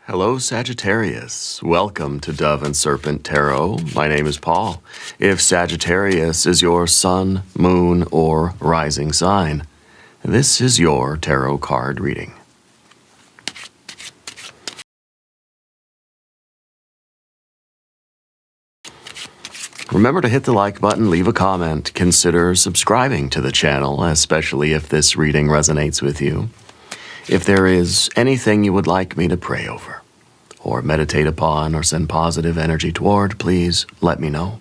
Hello, Sagittarius. Welcome to Dove and Serpent Tarot. My name is Paul. If Sagittarius is your sun, moon, or rising sign, this is your tarot card reading. Remember to hit the like button, leave a comment, consider subscribing to the channel, especially if this reading resonates with you. If there is anything you would like me to pray over, or meditate upon, or send positive energy toward, please let me know.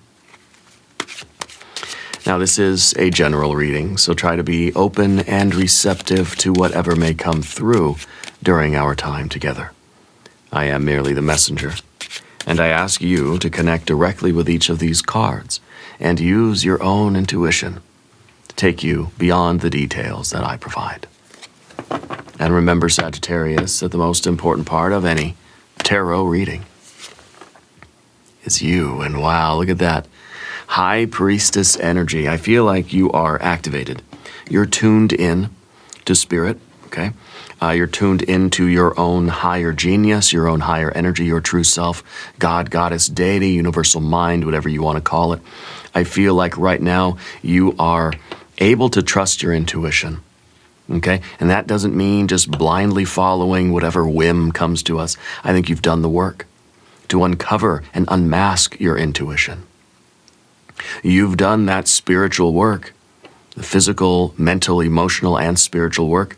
Now, this is a general reading, so try to be open and receptive to whatever may come through during our time together. I am merely the messenger, and I ask you to connect directly with each of these cards and use your own intuition to take you beyond the details that I provide. And remember, Sagittarius, that the most important part of any tarot reading is you. And wow, look at that. High Priestess energy. I feel like you are activated. You're tuned in to spirit, okay? You're tuned into your own higher genius, your own higher energy, your true self, God, Goddess, Deity, universal mind, whatever you want to call it. I feel like right now you are able to trust your intuition. Okay? And that doesn't mean just blindly following whatever whim comes to us. I think you've done the work to uncover and unmask your intuition. You've done that spiritual work, the physical, mental, emotional, and spiritual work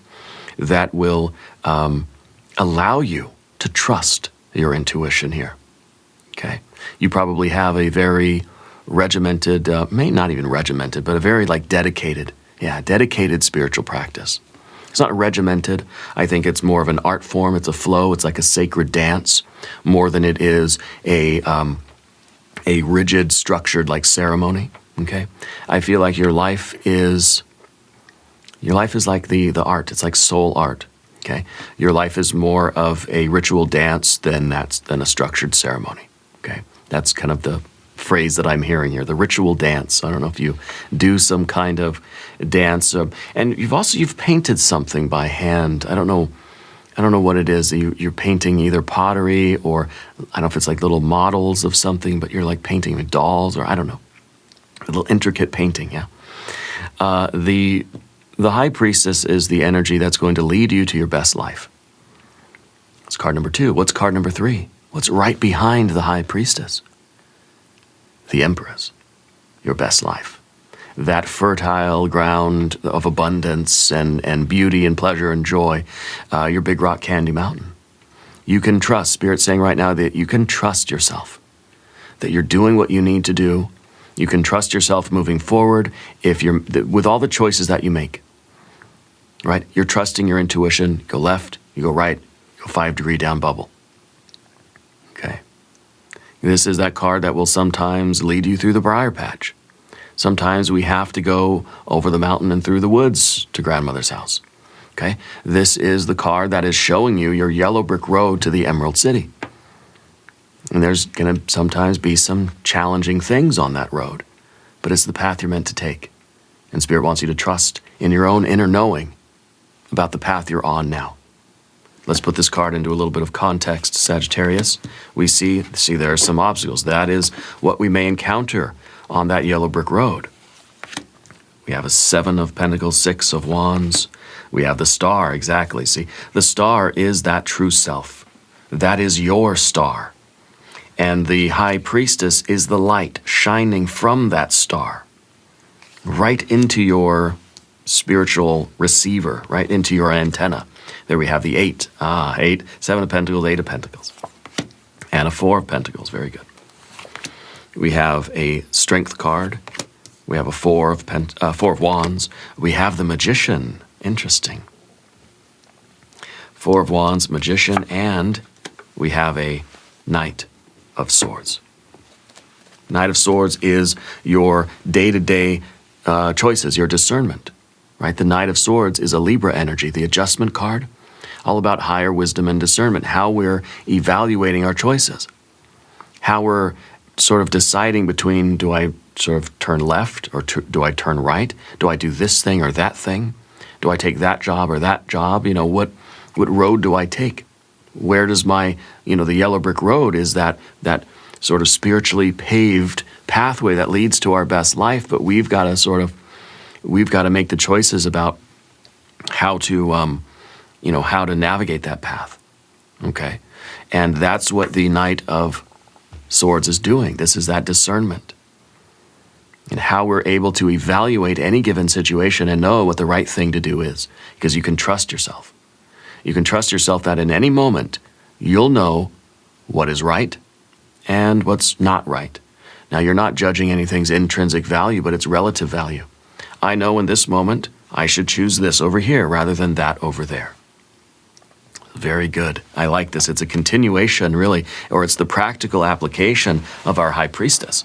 that will allow you to trust your intuition here. Okay? You probably have a very regimented, not even regimented, but a very dedicated spiritual practice. It's not regimented. I think it's more of an art form. It's a flow. It's like a sacred dance more than it is a rigid, structured ceremony. Okay, I feel like your life is like the art. It's like soul art. Okay, your life is more of a ritual dance than a structured ceremony. Okay, that's kind of the phrase that I'm hearing here, the ritual dance. I don't know if you do some kind of dance, and you've painted something by hand. I don't know what it is. You're painting either pottery or I don't know if it's like little models of something, but you're painting dolls or I don't know, a little intricate painting. Yeah. The High Priestess is the energy that's going to lead you to your best life. That's card number 2. What's card number 3? What's right behind the High Priestess? The Empress, your best life. That fertile ground of abundance and beauty and pleasure and joy, your big rock candy mountain. You can trust, Spirit's saying right now that you can trust yourself, that you're doing what you need to do. You can trust yourself moving forward with all the choices that you make, right? You're trusting your intuition. You go left, you go right, you go 5-degree down bubble. Okay. This is that card that will sometimes lead you through the briar patch. Sometimes we have to go over the mountain and through the woods to grandmother's house. Okay? This is the card that is showing you your yellow brick road to the Emerald City. And there's going to sometimes be some challenging things on that road, but it's the path you're meant to take. And Spirit wants you to trust in your own inner knowing about the path you're on now. Let's put this card into a little bit of context, Sagittarius. We see there are some obstacles. That is what we may encounter on that yellow brick road. We have a 7 of Pentacles, 6 of Wands. We have the star, exactly. See, the star is that true self. That is your star. And the High Priestess is the light shining from that star right into your spiritual receiver, right into your antenna. There we have the 8. 7 of Pentacles, 8 of Pentacles. And a 4 of Pentacles. Very good. We have a Strength card. We have a 4 of Wands. We have the Magician. Interesting. 4 of Wands, Magician, and we have a Knight of Swords. Knight of Swords is your day-to-day choices, your discernment. Right? The Knight of Swords is a Libra energy, the adjustment card, all about higher wisdom and discernment, how we're evaluating our choices, how we're sort of deciding between, do I sort of turn left or do I turn right? Do I do this thing or that thing? Do I take that job or that job? What road do I take? Where does my, the yellow brick road is that sort of spiritually paved pathway that leads to our best life, but we've got to make the choices about how to, how to navigate that path. Okay? And that's what the Knight of Swords is doing. This is that discernment. And how we're able to evaluate any given situation and know what the right thing to do is. Because you can trust yourself. You can trust yourself that in any moment, you'll know what is right and what's not right. Now, you're not judging anything's intrinsic value, but its relative value. I know in this moment, I should choose this over here rather than that over there. Very good. I like this. It's a continuation, really, or it's the practical application of our High Priestess.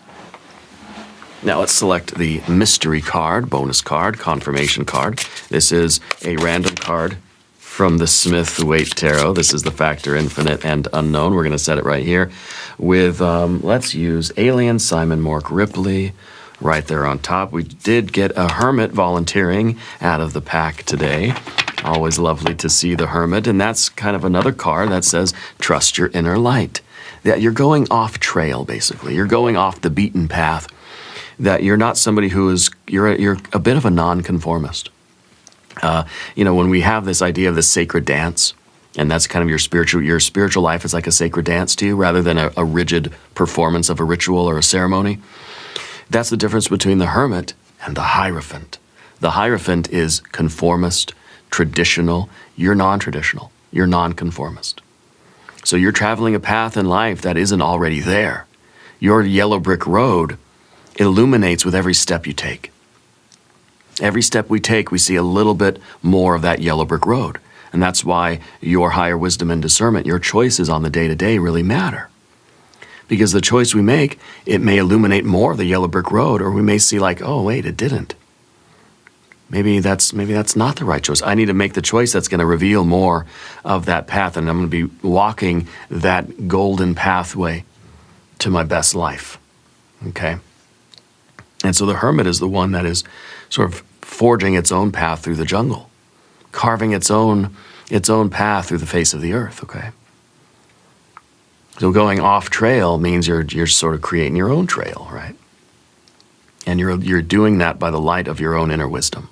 Now let's select the mystery card, bonus card, confirmation card. This is a random card from the Smith-Waite Tarot. This is the Factor Infinite and Unknown. We're going to set it right here with, let's use Alien, Simon Mork Ripley, right there on top. We did get a Hermit volunteering out of the pack today. Always lovely to see the Hermit, and that's kind of another card that says, trust your inner light. That you're going off trail, basically. You're going off the beaten path. That you're not somebody who is, you're a bit of a nonconformist. When we have this idea of the sacred dance, and that's kind of your spiritual life is like a sacred dance to you, rather than a rigid performance of a ritual or a ceremony. That's the difference between the Hermit and the Hierophant. The Hierophant is conformist, traditional. You're non-traditional. You're non-conformist. So you're traveling a path in life that isn't already there. Your yellow brick road illuminates with every step you take. Every step we take, we see a little bit more of that yellow brick road. And that's why your higher wisdom and discernment, your choices on the day-to-day really matter. Because the choice we make, it may illuminate more of the yellow brick road, or we may see like, oh, wait, it didn't. Maybe that's not the right choice. I need to make the choice that's going to reveal more of that path, and I'm going to be walking that golden pathway to my best life. Okay? And so the Hermit is the one that is sort of forging its own path through the jungle, carving its own path through the face of the earth, okay? So going off trail means you're sort of creating your own trail, right? And you're doing that by the light of your own inner wisdom.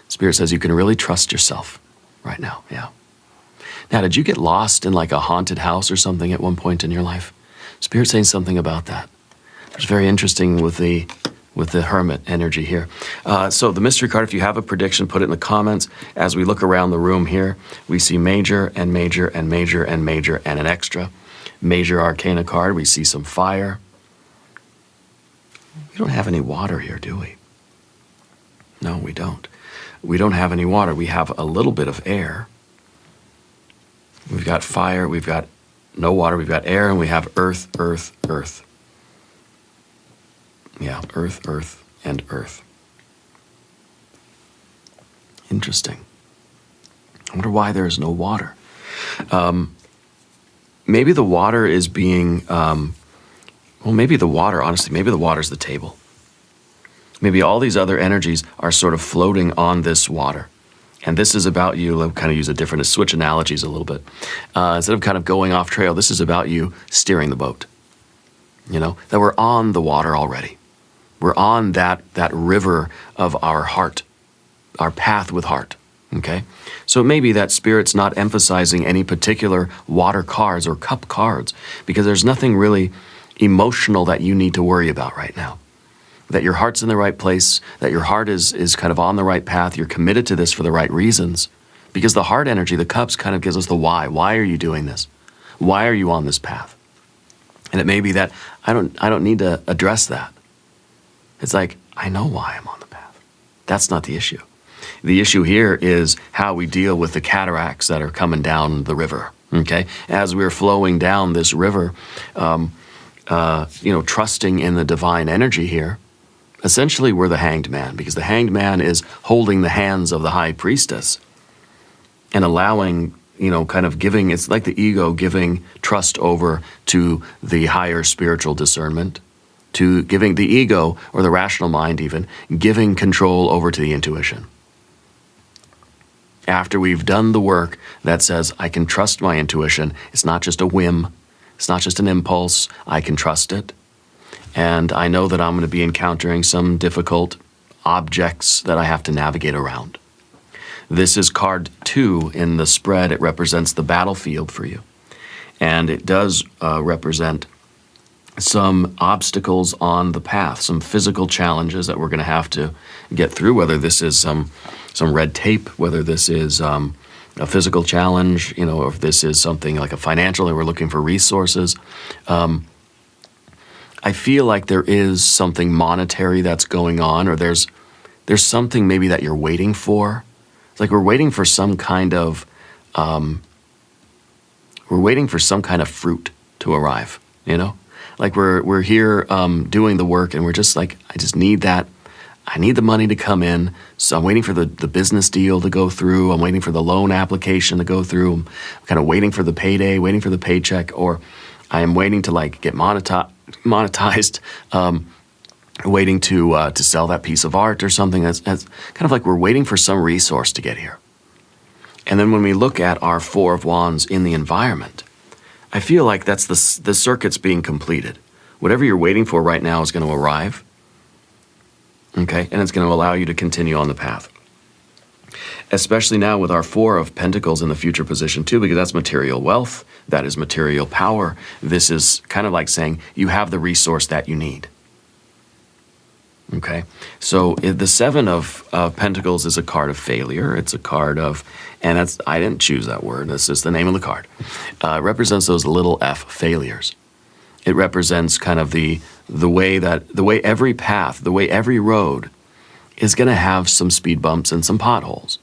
Spirit says you can really trust yourself right now, yeah. Now, did you get lost in like a haunted house or something at one point in your life? Spirit saying something about that. It's very interesting with the Hermit energy here. So the mystery card, if you have a prediction, put it in the comments. As we look around the room here, we see major and major and major and major and an extra. Major arcana card, we see some fire. We don't have any water here, do we? No, we don't. We don't have any water. We have a little bit of air. We've got fire, we've got no water, we've got air, and we have earth, earth, earth. Yeah, earth, earth, and earth. Interesting. I wonder why there is no water. Maybe the water is being, maybe the water, honestly, maybe the water's the table. Maybe all these other energies are sort of floating on this water. And this is about you, I'll kind of use a different, switch analogies a little bit. Instead of kind of going off trail, this is about you steering the boat. That we're on the water already. We're on that river of our heart, our path with heart, okay? So maybe that Spirit's not emphasizing any particular water cards or cup cards because there's nothing really emotional that you need to worry about right now. That your heart's in the right place, that your heart is kind of on the right path, you're committed to this for the right reasons. Because the heart energy, the cups, kind of gives us the why. Why are you doing this? Why are you on this path? And it may be that I don't need to address that. It's like, I know why I'm on the path. That's not the issue. The issue here is how we deal with the cataracts that are coming down the river, okay? As we're flowing down this river, trusting in the divine energy here, essentially we're the hanged man, because the hanged man is holding the hands of the high priestess and allowing, kind of giving, it's like the ego giving trust over to the higher spiritual discernment, to giving the ego, or the rational mind even, giving control over to the intuition. After we've done the work that says, I can trust my intuition, it's not just a whim, it's not just an impulse, I can trust it. And I know that I'm going to be encountering some difficult objects that I have to navigate around. This is card 2 in the spread. It represents the battlefield for you. And it does represent some obstacles on the path, some physical challenges that we're going to have to get through, whether this is some red tape, whether this is a physical challenge, or if this is something like a financial, and we're looking for resources. I feel like there is something monetary that's going on, or there's something maybe that you're waiting for. It's like we're waiting for some kind of fruit to arrive, Like we're here doing the work, and we're just like, I just need that. I need the money to come in, so I'm waiting for the business deal to go through. I'm waiting for the loan application to go through. I'm kind of waiting for the payday, waiting for the paycheck, or I am waiting to get monetized, waiting to sell that piece of art or something. That's kind of like we're waiting for some resource to get here. And then when we look at our 4 of Wands in the environment, I feel like that's the circuit's being completed. Whatever you're waiting for right now is going to arrive. Okay, and it's going to allow you to continue on the path. Especially now with our 4 of Pentacles in the future position too, because that's material wealth, that is material power. This is kind of like saying you have the resource that you need. Okay, so the 7 of Pentacles is a card of failure. It's a card of, and I didn't choose that word, that's just the name of the card. It represents those little f failures. It represents kind of the way every path, the way every road is going to have some speed bumps and some potholes.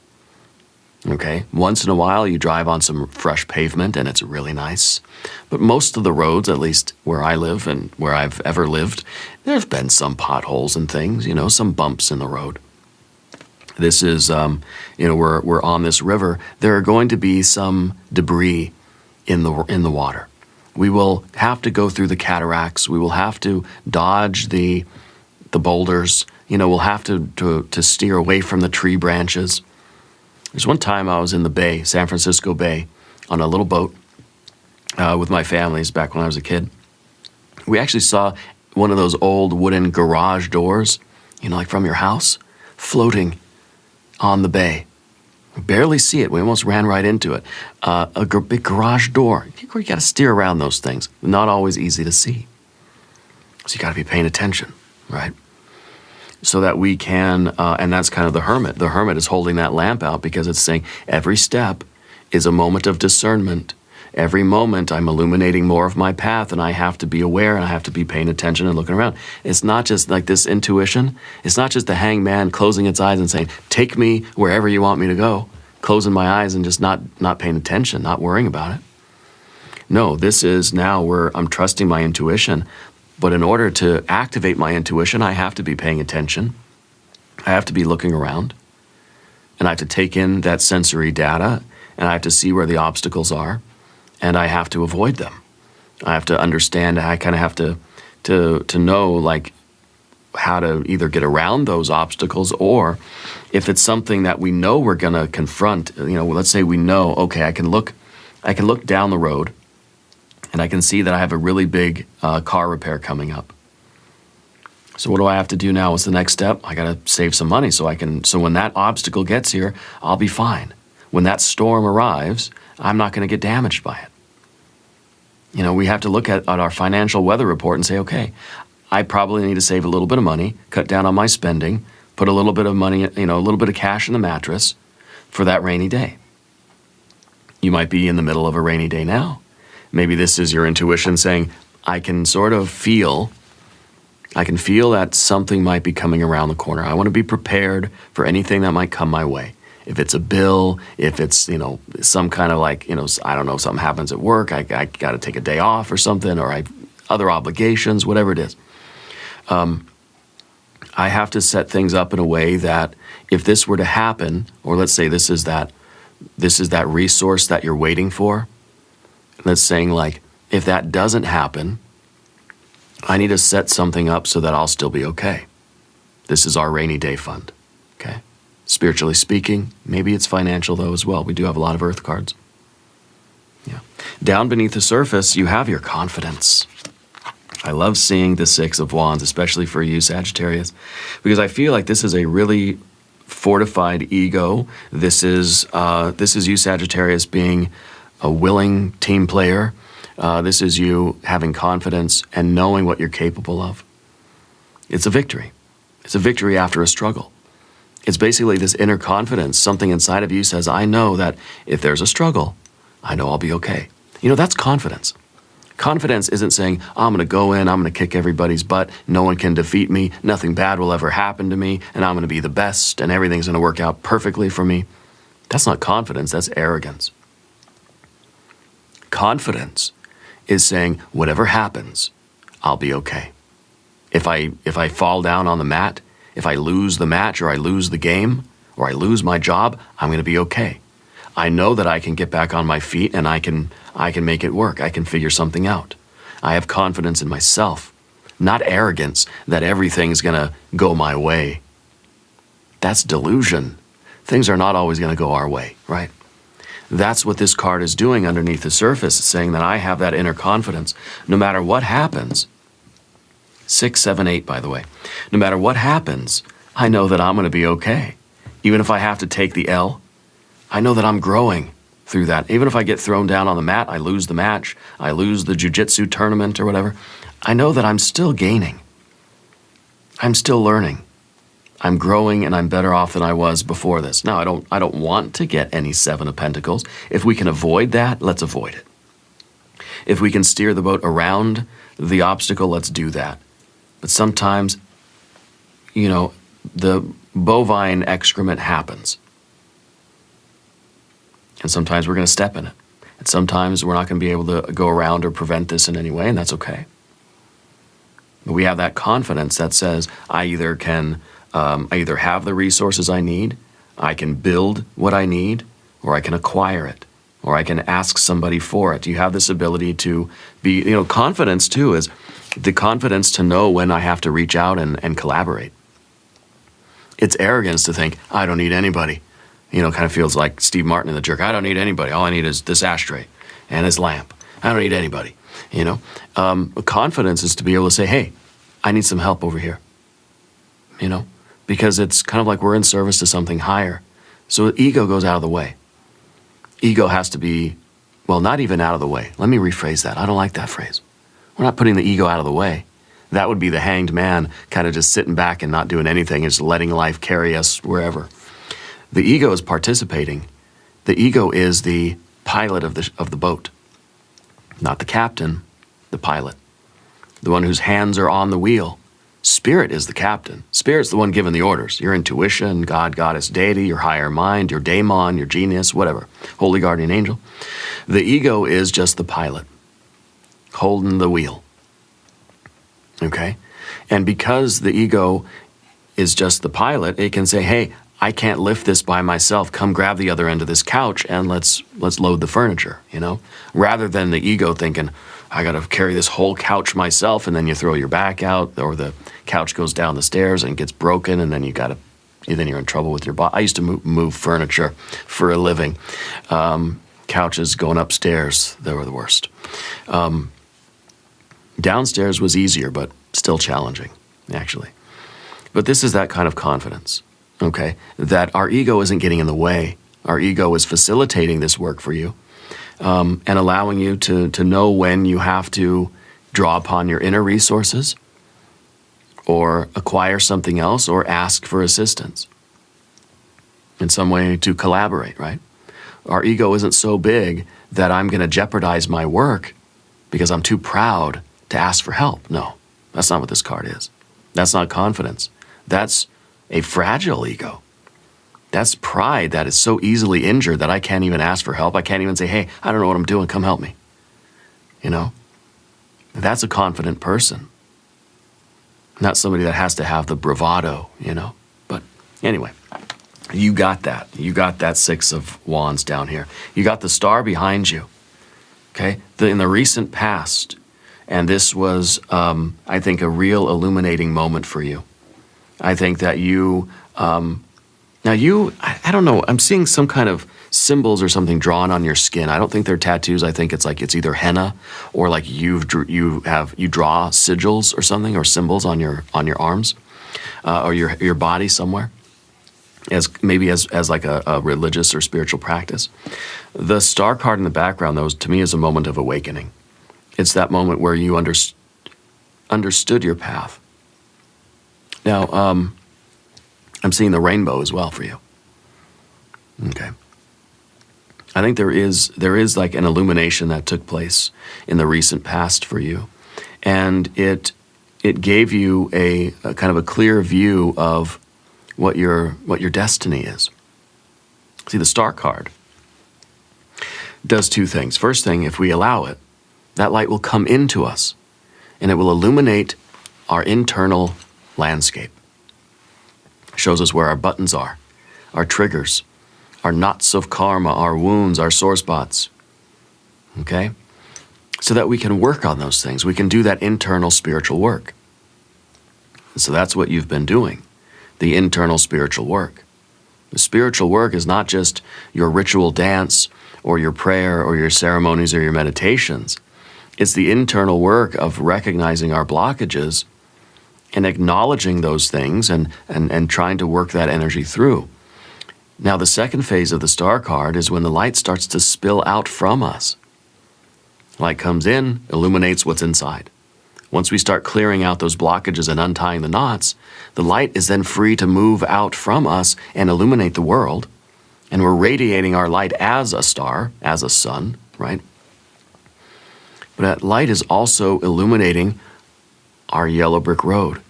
Okay, once in a while you drive on some fresh pavement and it's really nice. But most of the roads, at least where I live and where I've ever lived, there have been some potholes and things, some bumps in the road. This is, we're on this river. There are going to be some debris in the water. We will have to go through the cataracts. We will have to dodge the boulders. We'll have to steer away from the tree branches. There's one time I was in the bay, San Francisco Bay, on a little boat with my families back when I was a kid. We actually saw one of those old wooden garage doors, like from your house, floating on the bay. We barely see it. We almost ran right into it. A big garage door. You got to steer around those things. Not always easy to see. So you got to be paying attention, right? So that we can, and that's kind of the Hermit. The Hermit is holding that lamp out because it's saying every step is a moment of discernment. Every moment I'm illuminating more of my path, and I have to be aware, and I have to be paying attention and looking around. It's not just like this intuition. It's not just the hangman closing its eyes and saying, take me wherever you want me to go, closing my eyes and just not paying attention, not worrying about it. No, this is now where I'm trusting my intuition. But in order to activate my intuition, I have to be paying attention. I have to be looking around. And I have to take in that sensory data, and I have to see where the obstacles are, and I have to avoid them. I have to understand, I kind of have to know how to either get around those obstacles, or if it's something that we know we're going to confront, let's say we know, okay, I can look down the road, and I can see that I have a really big car repair coming up. So what do I have to do now? What's the next step? I got to save some money so when that obstacle gets here, I'll be fine. When that storm arrives, I'm not going to get damaged by it. We have to look at our financial weather report and say, okay, I probably need to save a little bit of money, cut down on my spending, put a little bit of money, a little bit of cash in the mattress for that rainy day. You might be in the middle of a rainy day now. Maybe this is your intuition saying, I can feel that something might be coming around the corner. I want to be prepared for anything that might come my way. If it's a bill, if it's, some kind of I don't know, something happens at work, I got to take a day off or something, or other obligations, whatever it is. I have to set things up in a way that if this were to happen, or let's say this is that resource that you're waiting for, that's saying if that doesn't happen, I need to set something up so that I'll still be okay. This is our rainy day fund, okay? spiritually speaking. Maybe it's financial, though, as well. We do have a lot of earth cards. Yeah. Down beneath the surface, you have your confidence. I love seeing the Six of Wands, especially for you, Sagittarius, because I feel like this is a really fortified ego. This is you, Sagittarius, being a willing team player. This is you having confidence and knowing what you're capable of. It's a victory. It's a victory after a struggle. It's basically this inner confidence. Something inside of you says, I know that if there's a struggle, I know I'll be okay. You know, that's confidence. Confidence isn't saying, I'm going to go in, I'm going to kick everybody's butt, no one can defeat me, nothing bad will ever happen to me, and I'm going to be the best, and everything's going to work out perfectly for me. That's not confidence, that's arrogance. Confidence is saying, whatever happens, I'll be okay. If I fall down on the mat, if I lose the match, or I lose the game, or I lose my job, I'm going to be okay. I know that I can get back on my feet and I can make it work. I can figure something out. I have confidence in myself, not arrogance that everything's going to go my way. That's delusion. Things are not always going to go our way, right? That's what this card is doing underneath the surface, saying that I have that inner confidence. No matter what happens, 6, 7, 8, by the way, no matter what happens, I know that I'm going to be okay. Even if I have to take the L, I know that I'm growing through that. Even if I get thrown down on the mat, I lose the match, I lose the jiu-jitsu tournament or whatever, I know that I'm still gaining. I'm still learning. I'm growing and I'm better off than I was before this. Now, I don't want to get any 7 of Pentacles. If we can avoid that, let's avoid it. If we can steer the boat around the obstacle, let's do that. But sometimes, you know, the bovine excrement happens. And sometimes we're going to step in it. And sometimes we're not going to be able to go around or prevent this in any way, and that's okay. But we have that confidence that says, I either have the resources I need, I can build what I need, or I can acquire it, or I can ask somebody for it. You have this ability to be, you know, confidence too is the confidence to know when I have to reach out and collaborate. It's arrogance to think, I don't need anybody. You know, kind of feels like Steve Martin in The Jerk. I don't need anybody. All I need is this ashtray and his lamp. I don't need anybody, you know. Confidence is to be able to say, hey, I need some help over here, you know, because it's kind of like we're in service to something higher. So ego goes out of the way. Ego has to be, well, not even out of the way. Let me rephrase that. I don't like that phrase. We're not putting the ego out of the way. That would be the hanged man kind of just sitting back and not doing anything, just letting life carry us wherever. The ego is participating. The ego is the pilot of the boat, not the captain, the pilot, the one whose hands are on the wheel. Spirit is the captain. Spirit's the one giving the orders. Your intuition, God, goddess, deity, your higher mind, your daemon, your genius, whatever, holy guardian angel. The ego is just the pilot, holding the wheel. Okay? And because the ego is just the pilot, it can say, hey, I can't lift this by myself. Come grab the other end of this couch and let's load the furniture, you know? Rather than the ego thinking, I got to carry this whole couch myself, and then you throw your back out, or the couch goes down the stairs and gets broken, and then you're in trouble with your body. I used to move furniture for a living. Couches going upstairs, they were the worst. Downstairs was easier, but still challenging, actually. But this is that kind of confidence. Okay, that our ego isn't getting in the way. Our ego is facilitating this work for you and allowing you to know when you have to draw upon your inner resources or acquire something else or ask for assistance in some way to collaborate, right? Our ego isn't so big that I'm going to jeopardize my work because I'm too proud to ask for help. No, that's not what this card is. That's not confidence. That's a fragile ego. That's pride that is so easily injured that I can't even ask for help. I can't even say, hey, I don't know what I'm doing, come help me. You know? That's a confident person. Not somebody that has to have the bravado, you know? But anyway, you got that. You got that 6 of Wands down here. You got the star behind you, okay? In the recent past, and this was, I think, a real illuminating moment for you. I think that you Now I don't know, I'm seeing some kind of symbols or something drawn on your skin. I don't think they're tattoos. I think it's like it's either henna or like you draw sigils or something, or symbols on your arms or your body somewhere, as like a religious or spiritual practice. The star card in the background, though, to me is a moment of awakening. It's that moment where you understood your path. Now, I'm seeing the rainbow as well for you. Okay. I think there is like an illumination that took place in the recent past for you, and it gave you a kind of a clear view of what your destiny is. See, the star card does two things. First thing, if we allow it, that light will come into us, and it will illuminate our internal landscape. Shows us where our buttons are, our triggers, our knots of karma, our wounds, our sore spots, okay? So that we can work on those things. We can do that internal spiritual work. And so that's what you've been doing, the internal spiritual work. The spiritual work is not just your ritual dance or your prayer or your ceremonies or your meditations. It's the internal work of recognizing our blockages and acknowledging those things and trying to work that energy through. Now, the second phase of the star card is when the light starts to spill out from us. Light comes in, illuminates what's inside. Once we start clearing out those blockages and untying the knots, the light is then free to move out from us and illuminate the world. And we're radiating our light as a star, as a sun, right? But that light is also illuminating our yellow brick road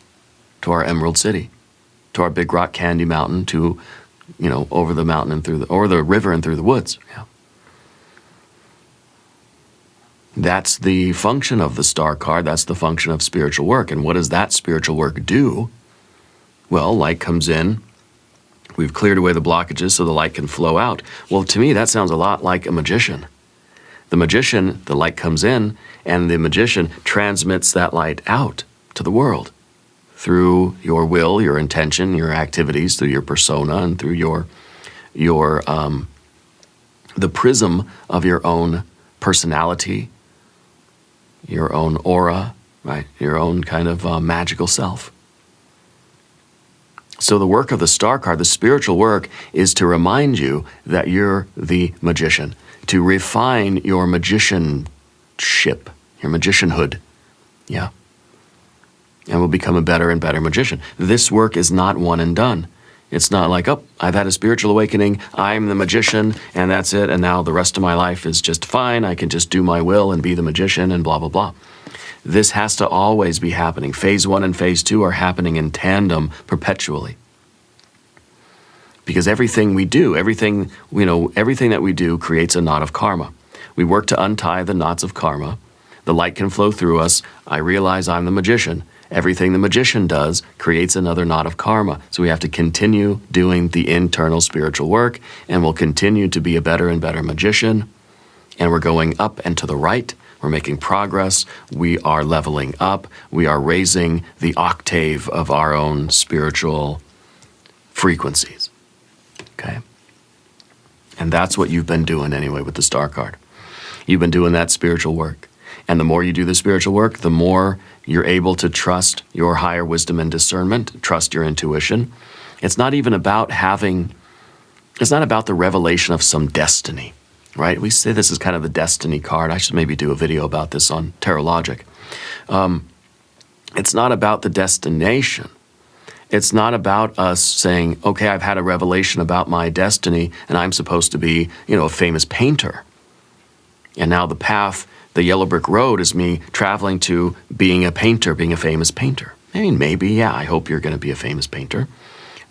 to our Emerald City, to our Big Rock Candy Mountain, to over the mountain and or the river and through the woods. Yeah. That's the function of the star card. That's the function of spiritual work. And what does that spiritual work do? Well, light comes in. We've cleared away the blockages so the light can flow out. Well, to me, that sounds a lot like a magician. The magician, the light comes in, and the magician transmits that light out to the world through your will, your intention, your activities, through your persona, and through the prism of your own personality, your own aura, right? Your own kind of magical self. So the work of the star card, the spiritual work, is to remind you that you're the magician, to refine your magicianship, your magicianhood. Yeah. And will become a better and better magician. This work is not one and done. It's not like, oh, I've had a spiritual awakening, I'm the magician, and that's it, and now the rest of my life is just fine, I can just do my will and be the magician and blah, blah, blah. This has to always be happening. Phase 1 and Phase 2 are happening in tandem perpetually. Because everything we do, everything that we do creates a knot of karma. We work to untie the knots of karma. The light can flow through us. I realize I'm the magician. Everything the magician does creates another knot of karma. So we have to continue doing the internal spiritual work, and we'll continue to be a better and better magician. And we're going up and to the right. We're making progress. We are leveling up. We are raising the octave of our own spiritual frequencies. Okay? And that's what you've been doing anyway with the star card. You've been doing that spiritual work. And the more you do the spiritual work, the more you're able to trust your higher wisdom and discernment, trust your intuition. It's not even about it's not about the revelation of some destiny, right? We say this is kind of the destiny card. I should maybe do a video about this on Tarot Logic. It's not about the destination. It's not about us saying, okay, I've had a revelation about my destiny and I'm supposed to be, a famous painter. And now the path, the yellow brick road, is me traveling to being a painter, being a famous painter. I mean, maybe, yeah, I hope you're going to be a famous painter.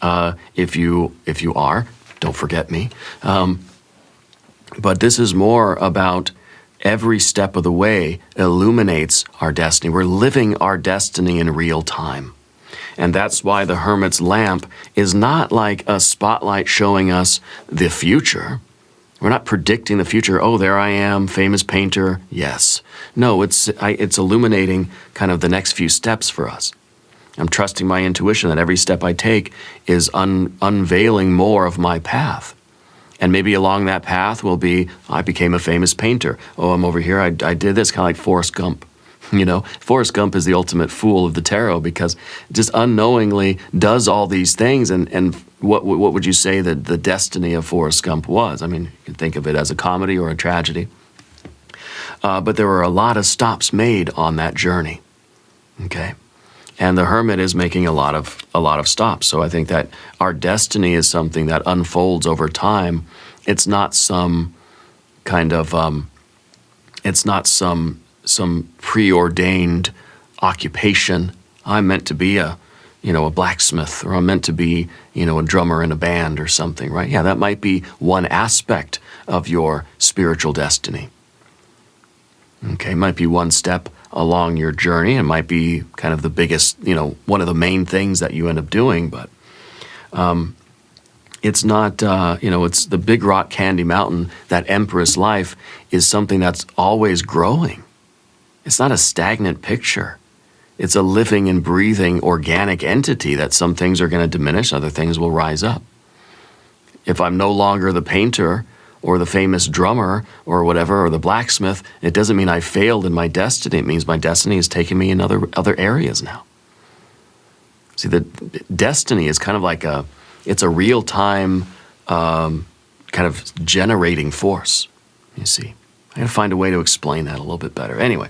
If you are, don't forget me. But this is more about every step of the way illuminates our destiny. We're living our destiny in real time. And that's why the Hermit's lamp is not like a spotlight showing us the future. We're not predicting the future. Oh, there I am, famous painter. Yes. No, it's illuminating kind of the next few steps for us. I'm trusting my intuition that every step I take is unveiling more of my path. And maybe along that path will be, I became a famous painter. Oh, I'm over here, I did this, kind of like Forrest Gump. You know, Forrest Gump is the ultimate fool of the tarot because just unknowingly does all these things. And what would you say that the destiny of Forrest Gump was? I mean, you can think of it as a comedy or a tragedy. But there were a lot of stops made on that journey, okay? And the Hermit is making a lot of stops. So I think that our destiny is something that unfolds over time. It's not some kind of, it's not some preordained occupation. I'm meant to be a blacksmith, or I'm meant to be, a drummer in a band or something, right? Yeah, that might be one aspect of your spiritual destiny. Okay, it might be one step along your journey. It might be kind of the biggest, one of the main things that you end up doing, but it's not, it's the big rock candy mountain. That Empress life is something that's always growing. It's not a stagnant picture. It's a living and breathing organic entity that some things are going to diminish, other things will rise up. If I'm no longer the painter or the famous drummer or whatever, or the blacksmith, it doesn't mean I failed in my destiny. It means my destiny is taking me in other areas now. See, the destiny is kind of like it's a real-time kind of generating force, you see. I gotta find a way to explain that a little bit better. Anyway,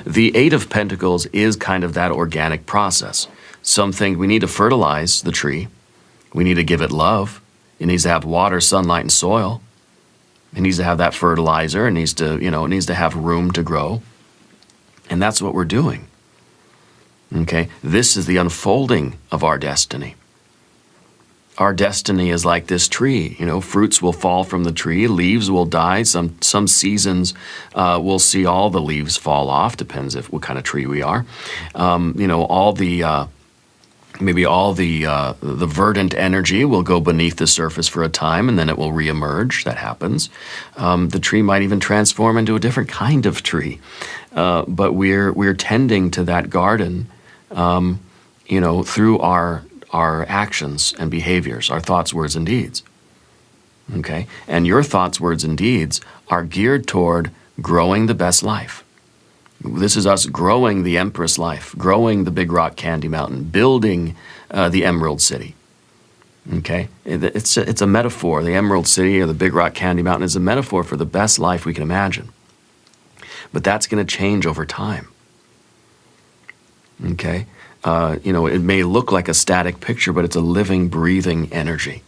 the Eight of Pentacles is kind of that organic process. Something, we need to fertilize the tree. We need to give it love. It needs to have water, sunlight, and soil. It needs to have that fertilizer. It needs to, it needs to have room to grow. And that's what we're doing. Okay? This is the unfolding of our destiny. Our destiny is like this tree. Fruits will fall from the tree, leaves will die. Some seasons we'll see all the leaves fall off. Depends what kind of tree we are. All the maybe all the verdant energy will go beneath the surface for a time, and then it will reemerge. That happens. The tree might even transform into a different kind of tree. But we're tending to that garden, through our actions and behaviors, our thoughts, words, and deeds. Okay? And your thoughts, words, and deeds are geared toward growing the best life. This is us growing the Empress life, growing the Big Rock Candy Mountain, building the Emerald City. Okay? It's a metaphor. The Emerald City or the Big Rock Candy Mountain is a metaphor for the best life we can imagine. But that's going to change over time. Okay? It may look like a static picture, but it's a living, breathing energy.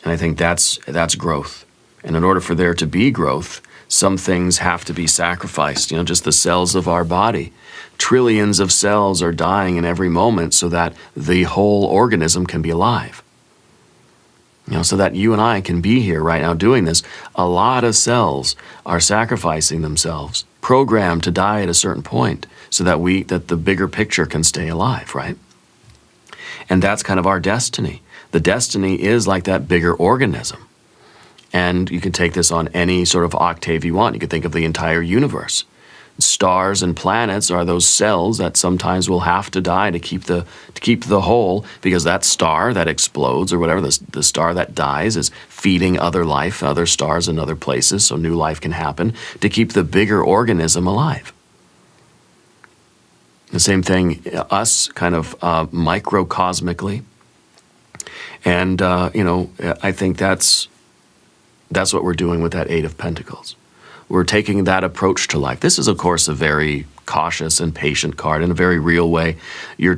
And I think that's growth. And in order for there to be growth, some things have to be sacrificed. Just the cells of our body. Trillions of cells are dying in every moment so that the whole organism can be alive. So that you and I can be here right now doing this. A lot of cells are sacrificing themselves, programmed to die at a certain point, so that the bigger picture can stay alive, right? And that's kind of our destiny. The destiny is like that bigger organism. And you can take this on any sort of octave you want. You could think of the entire universe. Stars and planets are those cells that sometimes will have to die to keep the whole, because that star that explodes or whatever, the star that dies is feeding other life, other stars in other places, so new life can happen, to keep the bigger organism alive. The same thing, us kind of microcosmically. And, I think that's what we're doing with that Eight of Pentacles. We're taking that approach to life. This is, of course, a very cautious and patient card in a very real way. You're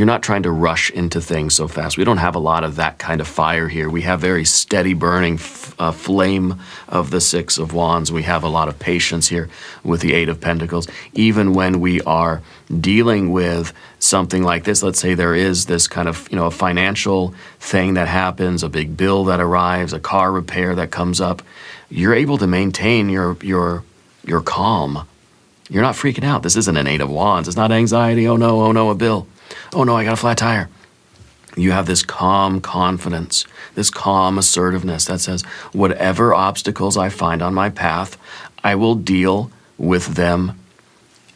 not trying to rush into things so fast. We don't have a lot of that kind of fire here. We have very steady burning flame of the Six of Wands. We have a lot of patience here with the Eight of Pentacles. Even when we are dealing with something like this, let's say there is this kind of, a financial thing that happens, a big bill that arrives, a car repair that comes up, you're able to maintain your calm. You're not freaking out. This isn't an Eight of Wands. It's not anxiety. Oh no, a bill. Oh no, I got a flat tire. You have this calm confidence, this calm assertiveness that says, whatever obstacles I find on my path, I will deal with them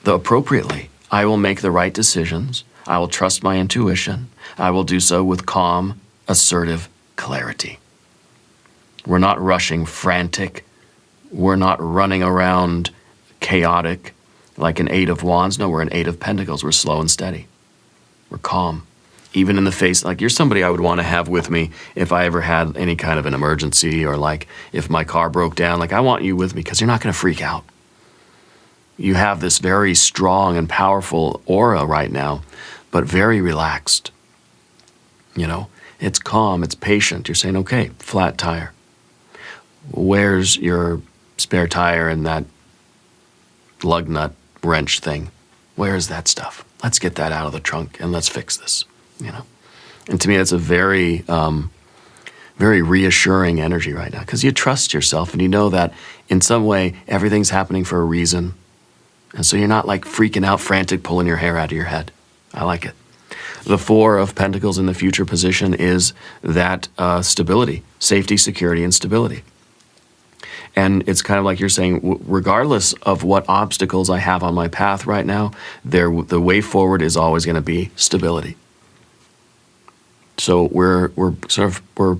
appropriately. I will make the right decisions. I will trust my intuition. I will do so with calm, assertive clarity. We're not rushing frantic. We're not running around chaotic like an Eight of Wands. No, we're an Eight of Pentacles. We're slow and steady. We're calm. Even in the face, like you're somebody I would want to have with me if I ever had any kind of an emergency, or like if my car broke down, like I want you with me because you're not going to freak out. You have this very strong and powerful aura right now, but very relaxed. You know, it's calm, it's patient. You're saying, okay, flat tire. Where's your spare tire and that lug nut wrench thing? Where is that stuff? Let's get that out of the trunk and let's fix this, you know? And to me, that's a very, very reassuring energy right now, because you trust yourself and you know that in some way everything's happening for a reason. And so you're not like freaking out, frantic, pulling your hair out of your head. I like it. The Four of Pentacles in the future position is that stability, safety, security, and stability. And it's kind of like you're saying, regardless of what obstacles I have on my path right now, the way forward is always going to be stability. So we're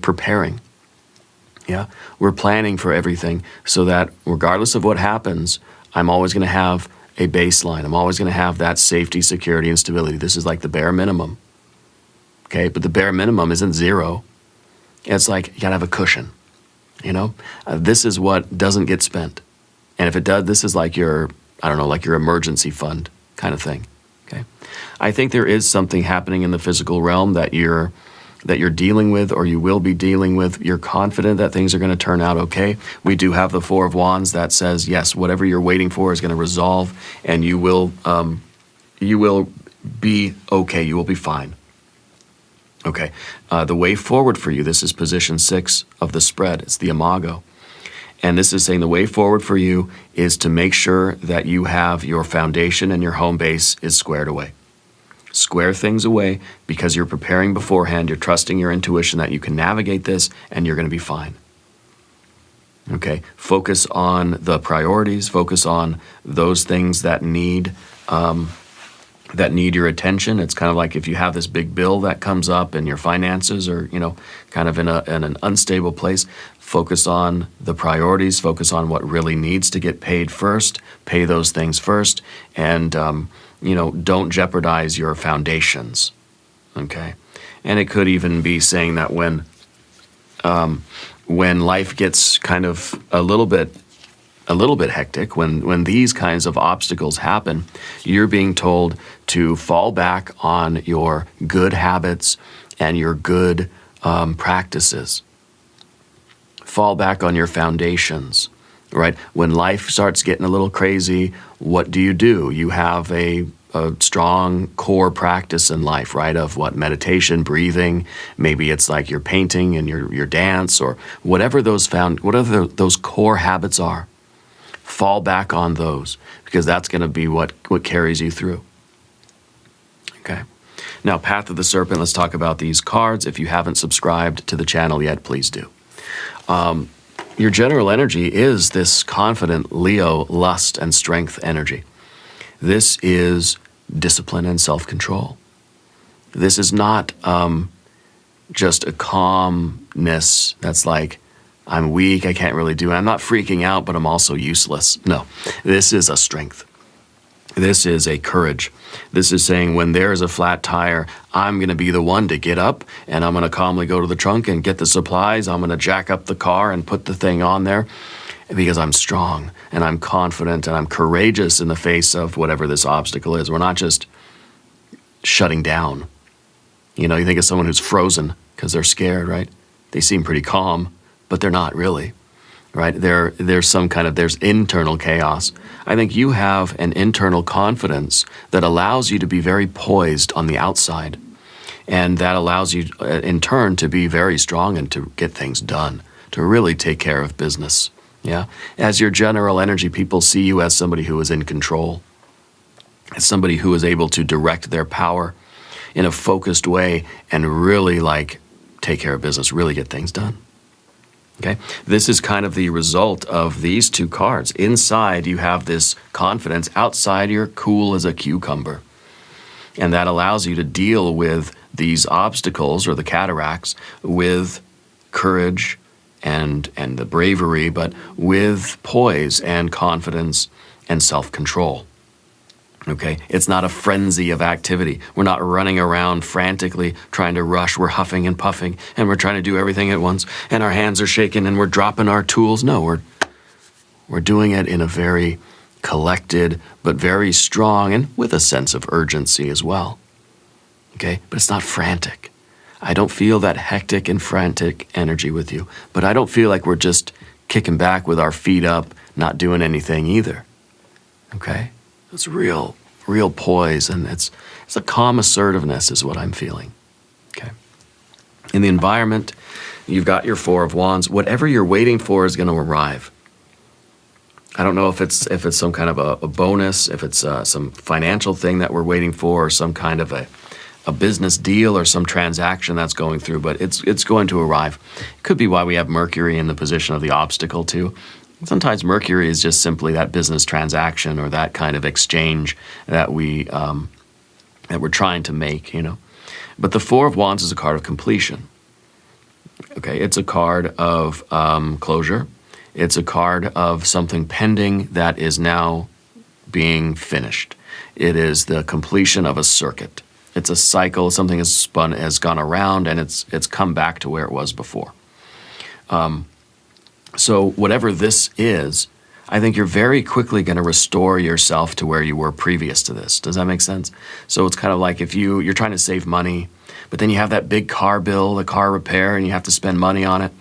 preparing. Yeah, we're planning for everything so that regardless of what happens, I'm always going to have a baseline. I'm always going to have that safety, security, and stability. This is like the bare minimum. Okay, but the bare minimum isn't zero. It's like you got to have a cushion. You know, this is what doesn't get spent. And if it does, this is like your, I don't know, like your emergency fund kind of thing. Okay, I think there is something happening in the physical realm that you're dealing with, or you will be dealing with. You're confident that things are going to turn out okay. We do have the Four of Wands that says, yes, whatever you're waiting for is going to resolve, and you will be okay. You will be fine. Okay. The way forward for you, this is position 6 of the spread. It's the Imago. And this is saying the way forward for you is to make sure that you have your foundation and your home base is squared away. Square things away because you're preparing beforehand. You're trusting your intuition that you can navigate this and you're going to be fine. Okay, focus on the priorities. Focus on those things that need your attention. It's kind of like if you have this big bill that comes up and your finances are, you know, kind of in an unstable place. Focus on the priorities. Focus on what really needs to get paid first. Pay those things first, and you know, don't jeopardize your foundations, okay? And it could even be saying that when life gets kind of a little bit hectic, when these kinds of obstacles happen, you're being told to fall back on your good habits and your good practices. Fall back on your foundations. Right? When life starts getting a little crazy, what do? You have a strong core practice in life, right? Of what? Meditation, breathing. Maybe it's like your painting and your dance, or whatever those core habits are. Fall back on those, because that's going to be what carries you through. Okay. Now, Path of the Serpent, let's talk about these cards. If you haven't subscribed to the channel yet, please do. Your general energy is this confident Leo lust and strength energy. This is discipline and self-control. This is not just a calmness that's like, I'm weak, I can't really do it. I'm not freaking out, but I'm also useless. No, this is a strength. This is a courage. This is saying when there's a flat tire, I'm going to be the one to get up, and I'm going to calmly go to the trunk and get the supplies. I'm going to jack up the car and put the thing on there because I'm strong and I'm confident and I'm courageous in the face of whatever this obstacle is. We're not just shutting down. You know, you think of someone who's frozen because they're scared, right? They seem pretty calm, but they're not really. Right? There's internal chaos. I think you have an internal confidence that allows you to be very poised on the outside. And that allows you, in turn, to be very strong and to get things done, to really take care of business. Yeah? As your general energy, people see you as somebody who is in control, as somebody who is able to direct their power in a focused way and really, like, take care of business, really get things done. Okay, this is kind of the result of these two cards. Inside, you have this confidence. Outside, you're cool as a cucumber. And that allows you to deal with these obstacles or the cataracts with courage and the bravery, but with poise and confidence and self-control. Okay, it's not a frenzy of activity. We're not running around frantically trying to rush. We're huffing and puffing, and we're trying to do everything at once, and our hands are shaking, and we're dropping our tools. No, we're doing it in a very collected, but very strong, and with a sense of urgency as well. Okay, but it's not frantic. I don't feel that hectic and frantic energy with you, but I don't feel like we're just kicking back with our feet up, not doing anything either. Okay? It's real poise, and it's a calm assertiveness is what I'm feeling. Okay. In the environment, you've got your Four of Wands. Whatever you're waiting for is going to arrive. I don't know if it's some kind of a bonus, if it's some financial thing that we're waiting for, or some kind of a business deal or some transaction that's going through, but it's going to arrive. It could be why we have Mercury in the position of the obstacle too. Sometimes Mercury is just simply that business transaction or that kind of exchange that we're trying to make, you know. But the Four of Wands is a card of completion. Okay, it's a card of closure. It's a card of something pending that is now being finished. It is the completion of a circuit. It's a cycle. Something has gone around, and it's come back to where it was before. So whatever this is, I think you're very quickly going to restore yourself to where you were previous to this. Does that make sense? So it's kind of like if you're trying to save money, but then you have that big car bill, the car repair, and you have to spend money on it.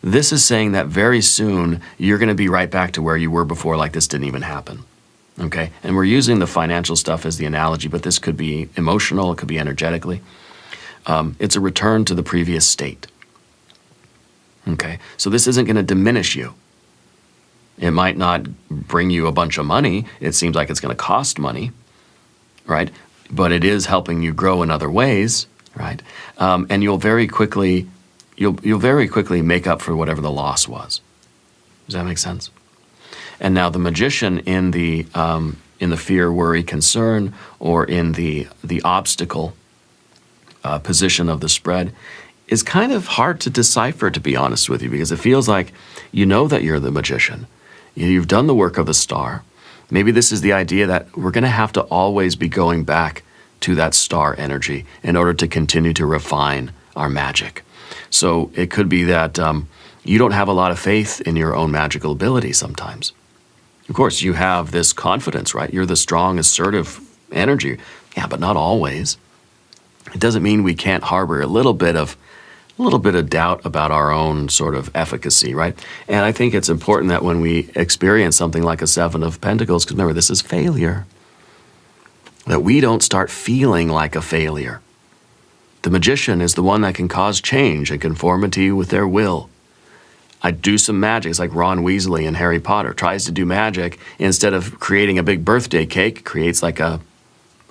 This is saying that very soon you're going to be right back to where you were before, like this didn't even happen. Okay? And we're using the financial stuff as the analogy, but this could be emotional, it could be energetically. It's a return to the previous state. Okay, so this isn't going to diminish you. It might not bring you a bunch of money. It seems like it's going to cost money, right? But it is helping you grow in other ways, right? And you'll very quickly make up for whatever the loss was. Does that make sense? And now the Magician in the fear, worry, concern, or in the obstacle position of the spread is kind of hard to decipher, to be honest with you, because it feels like you know that you're the Magician. You've done the work of the star. Maybe this is the idea that we're going to have to always be going back to that star energy in order to continue to refine our magic. So it could be that you don't have a lot of faith in your own magical ability sometimes. Of course, you have this confidence, right? You're the strong, assertive energy. Yeah, but not always. It doesn't mean we can't harbor a little bit of doubt about our own sort of efficacy, right? And I think it's important that when we experience something like a Seven of Pentacles, because remember, this is failure, that we don't start feeling like a failure. The Magician is the one that can cause change and conformity with their will. I do some magic. It's like Ron Weasley in Harry Potter tries to do magic. Instead of creating a big birthday cake, creates like a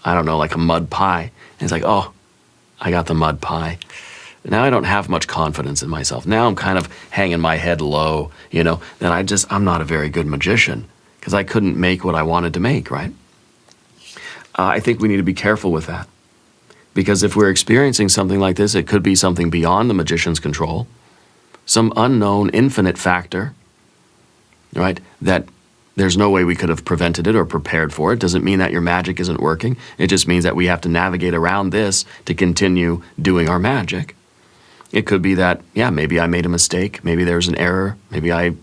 mud pie. And it's like, oh, I got the mud pie. Now I don't have much confidence in myself. Now I'm kind of hanging my head low, you know. Then I'm not a very good magician because I couldn't make what I wanted to make, right? I think we need to be careful with that. Because if we're experiencing something like this, it could be something beyond the magician's control, some unknown infinite factor, right, that there's no way we could have prevented it or prepared for it. Doesn't mean that your magic isn't working. It just means that we have to navigate around this to continue doing our magic. It could be that, yeah, maybe I made a mistake. Maybe there's an error. Maybe I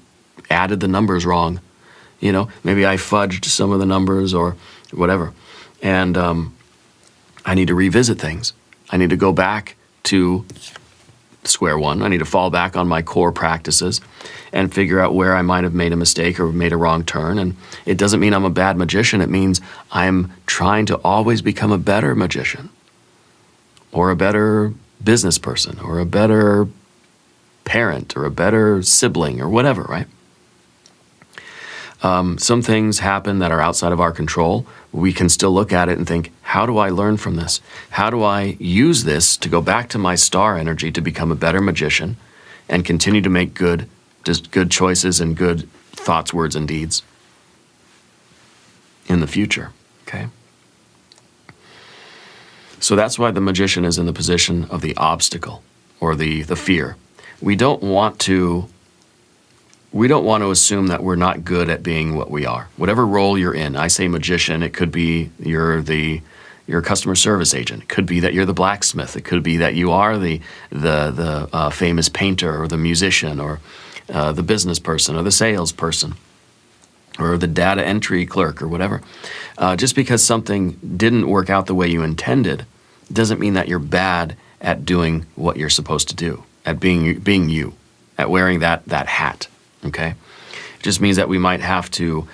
added the numbers wrong. You know, maybe I fudged some of the numbers or whatever. And I need to revisit things. I need to go back to square one. I need to fall back on my core practices and figure out where I might have made a mistake or made a wrong turn. And it doesn't mean I'm a bad magician. It means I'm trying to always become a better magician or a better business person or a better parent or a better sibling or whatever, right? Some things happen that are outside of our control. We can still look at it and think, how do I learn from this? How do I use this to go back to my star energy to become a better magician and continue to make good good choices and good thoughts, words, and deeds in the future, okay? So that's why the magician is in the position of the obstacle or the fear. We don't want to assume that we're not good at being what we are. Whatever role you're in, I say magician, it could be you're a customer service agent. It could be that you're the blacksmith. It could be that you are the famous painter or the musician or the business person or the salesperson or the data entry clerk or whatever. Just because something didn't work out the way you intended doesn't mean that you're bad at doing what you're supposed to do, at being you, at wearing that hat, okay? It just means that we might have to,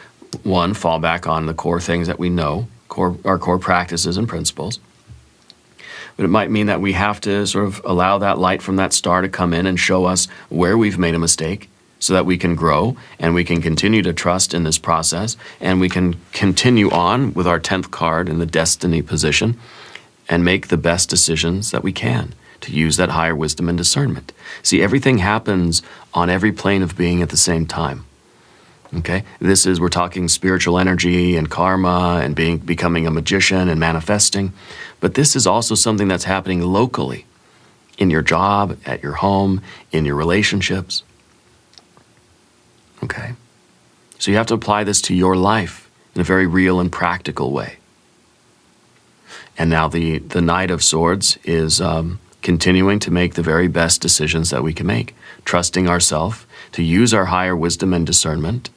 one, fall back on the core things that we know, our core practices and principles. But it might mean that we have to sort of allow that light from that star to come in and show us where we've made a mistake so that we can grow and we can continue to trust in this process and we can continue on with our 10th card in the destiny position and make the best decisions that we can to use that higher wisdom and discernment. See, everything happens on every plane of being at the same time. Okay? We're talking spiritual energy and karma and becoming a magician and manifesting. But this is also something that's happening locally in your job, at your home, in your relationships. Okay? So you have to apply this to your life in a very real and practical way. And now the Knight of Swords is continuing to make the very best decisions that we can make, trusting ourselves to use our higher wisdom and discernment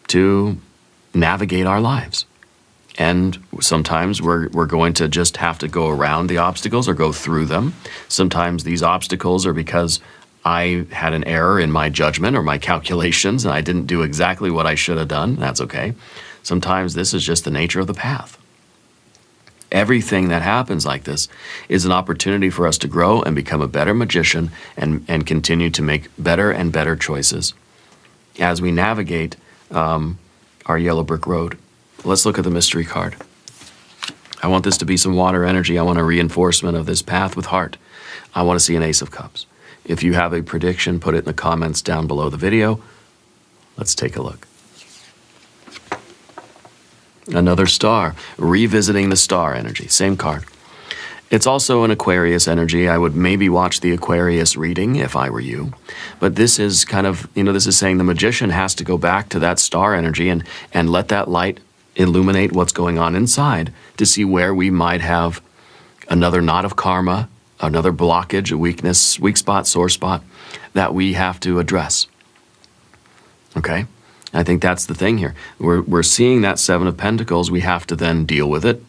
to navigate our lives. And sometimes we're going to just have to go around the obstacles or go through them. Sometimes these obstacles are because I had an error in my judgment or my calculations and I didn't do exactly what I should have done. That's okay. Sometimes this is just the nature of the path. Everything that happens like this is an opportunity for us to grow and become a better magician and continue to make better and better choices as we navigate our yellow brick road. Let's look at the mystery card. I want this to be some water energy. I want a reinforcement of this path with heart. I want to see an Ace of Cups. If you have a prediction, put it in the comments down below the video. Let's take a look. Another star, revisiting the star energy, same card. It's also an Aquarius energy. I would maybe watch the Aquarius reading if I were you. But this is kind of, this is saying the magician has to go back to that star energy and let that light illuminate what's going on inside to see where we might have another knot of karma, another blockage, a weakness, weak spot, sore spot that we have to address. Okay? I think that's the thing here. We're seeing that Seven of Pentacles. We have to then deal with it,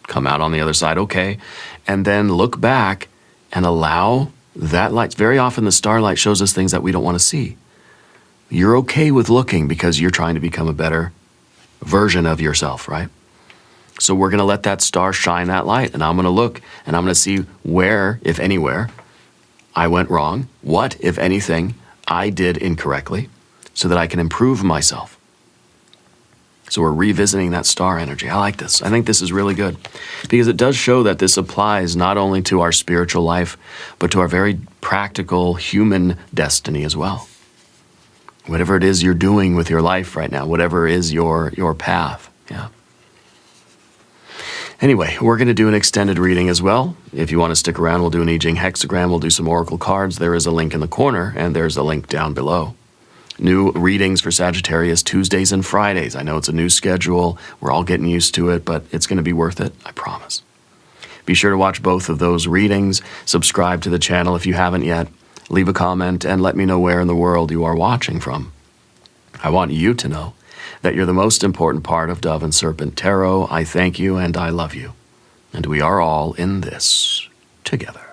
come out on the other side, okay, and then look back and allow that light. Very often the starlight shows us things that we don't want to see. You're okay with looking because you're trying to become a better version of yourself, right? So we're going to let that star shine that light, and I'm going to look, and I'm going to see where, if anywhere, I went wrong, what, if anything, I did incorrectly, so that I can improve myself. So we're revisiting that star energy. I like this. I think this is really good because it does show that this applies not only to our spiritual life, but to our very practical human destiny as well. Whatever it is you're doing with your life right now, whatever is your path, yeah. Anyway, we're going to do an extended reading as well. If you want to stick around, we'll do an I Ching hexagram. We'll do some oracle cards. There is a link in the corner, and there's a link down below. New readings for Sagittarius Tuesdays and Fridays. I know it's a new schedule. We're all getting used to it, but it's going to be worth it, I promise. Be sure to watch both of those readings. Subscribe to the channel if you haven't yet. Leave a comment and let me know where in the world you are watching from. I want you to know that you're the most important part of Dove and Serpent Tarot. I thank you and I love you. And we are all in this together.